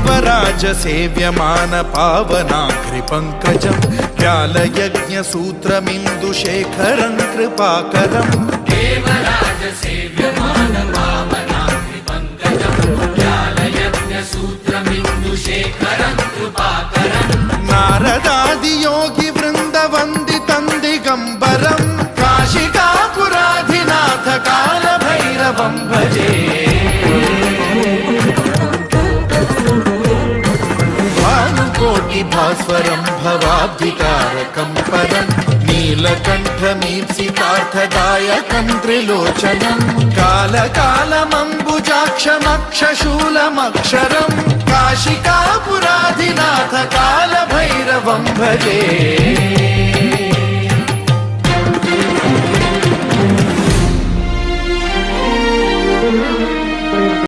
देवराज सेव्यमान पावनाघ्रिपङ्कजं व्यालयज्ञसूत्रमिन्दुशेखरं कृपाकरं देवराज सेव्यमान पावनाघ्रिपङ्कजं व्यालयज्ञसूत्रमिन्दुशेखरं कृपाकरं नारदादियोगि वृन्दवन्दितं दिगम्बरं काशिकापुराधिनाथ कालभैरवं भजे भास्वरं भवाब्धिकारकं परं नीलकण्ठमीप्सितार्थदायकं त्रिलोचनं कालकालमम्बुजाक्षमक्षशूलमक्षरं काशिकापुराधिनाथ कालभैरवं भजे।